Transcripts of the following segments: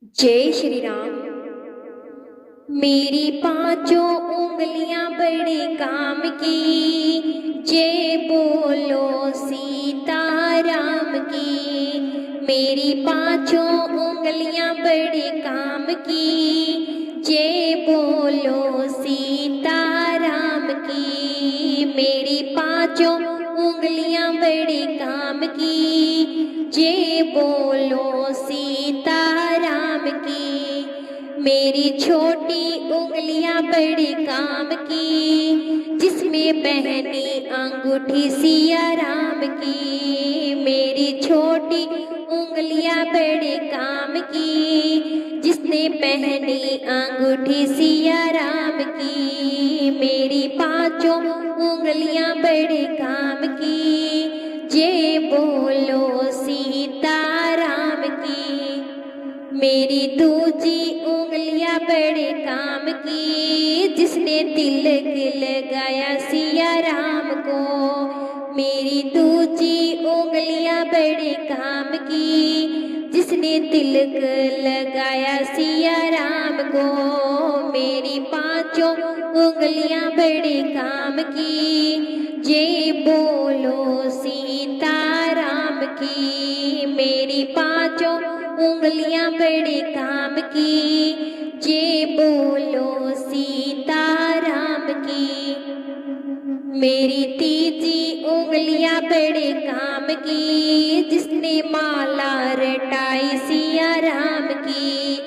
जय श्री राम। मेरी पांचों उंगलियां बड़े काम की, जय बोलो सीताराम की। मेरी पांचों उंगलियां बड़े काम की, जय बोलो सीताराम की। मेरी पांचों उंगलियां बड़े काम की, जय बोलो सीताराम की। मेरी छोटी उंगलियां बड़े काम की, जिसमें पहनी अंगूठी सिया राम की। मेरी छोटी उंगलियां बड़े काम की, जिसने पहनी अंगूठी सिया राम की। मेरी पांचों उंगलियां बड़े काम की, जय बोलो सीताराम की। मेरी दूजी उंगलियां बड़े काम की, जिसने तिलक लगाया सिया राम को। मेरी दूजी उंगलियां बड़े काम की, जिसने तिलक लगाया सिया राम को। मेरी पांचों उंगलियां बड़े काम की, जय बोलो सीताराम की। मेरी पांचों उंगलियां बड़े काम की, जय बोलो सीताराम की। मेरी तीजी उंगलियां बड़े काम की, जिसने माला रटाई सिया राम की।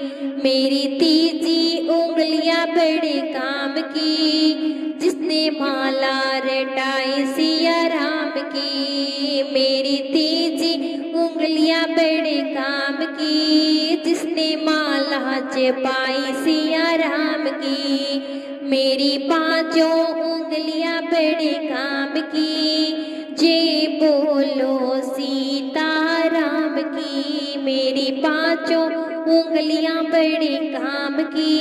मेरी तीजी उंगलियां बड़े काम की, जिसने माला रटाई सिया राम की। मेरी तीजी उंगलियां बड़े काम की, जिसने माला जपाई सिया राम की। मेरी पांचों उंगलियां बड़े काम की, जय बोलो सीताराम की। मेरी पांचों उंगलियां बड़े काम की,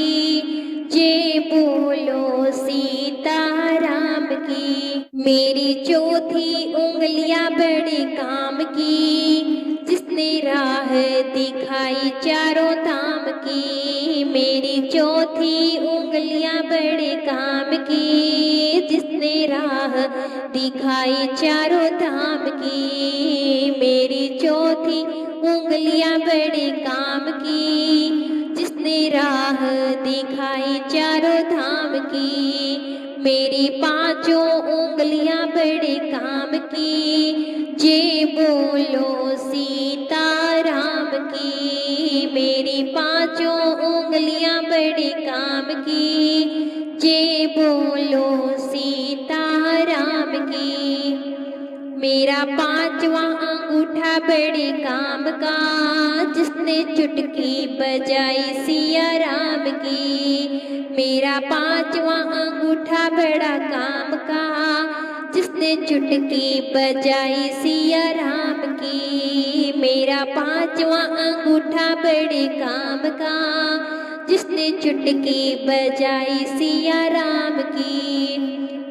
जय बोलो सीताराम की। मेरी चौथी उंगलियां बड़े काम की, जिसने राह दिखाई चारों धाम की। मेरी चौथी उंगलियां बड़े काम की, जिसने राह दिखाई चारों धाम की। मेरी चौथी उंगलियां बड़े काम की, जिसने राह दिखाई चारों धाम की। मेरी पांचों उंगलियां बड़े काम की, जय बोलो सीताराम की। मेरी पांचों उंगलियां बड़े काम की, जय बोलो सीताराम की। मेरा पांचवा अंगूठा बड़े काम का, जिसने चुटकी बजाई सिया राम की। मेरा पांचवा अंगूठा बड़ा काम का, जिसने चुटकी बजाई सिया राम की। मेरा पांचवा अंगूठा बड़े काम का, जिसने चुटकी बजाई सिया राम की।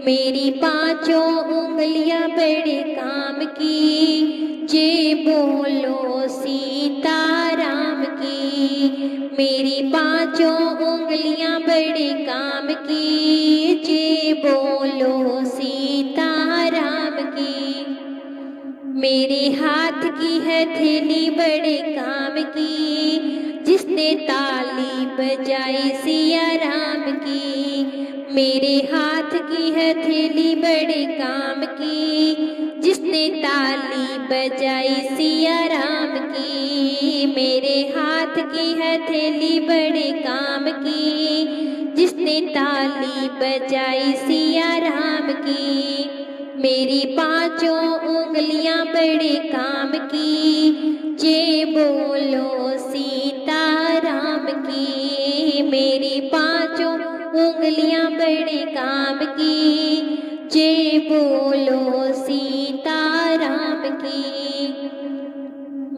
मेरी पांचों उंगलियां बड़े काम की, जय बोलो सीताराम की। मेरी पांचों उंगलियां बड़े काम की, जय बोलो सीताराम की। मेरे हाथ की हथेली बड़े काम की, जिसने ताली बजाई सिया राम की। मेरे हाथ की हथेली बड़े काम की, जिसने ताली बजाई सिया राम की। मेरे हाथ की हथेली बड़े काम की, जिसने ताली बजाई सिया राम की। मेरी पांचों उंगलियां बड़े काम की, जय बोलो सीताराम की। मेरी पांचों उंगलियां बड़े काम की, जय बोलो सीताराम की।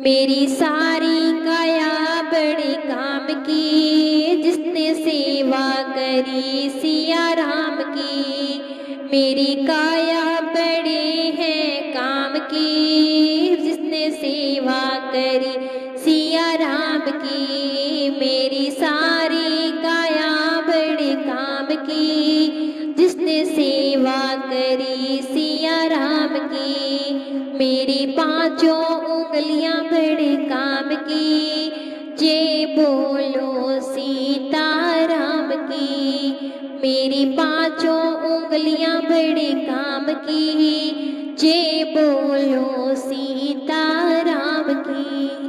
मेरी सारी काया बड़े काम की, जिसने सेवा करी सिया राम की। मेरी काया बड़े हैं काम की, जिसने सेवा करी सिया राम की। मेरी सारी काया बड़े काम की, जिसने सेवा करी सिया राम की। मेरी पांचों उंगलियां बड़े काम की, जय बोलो सीता राम की। मेरी पांचों उंगलियां बड़े काम की, जय बोलो सीता राम की।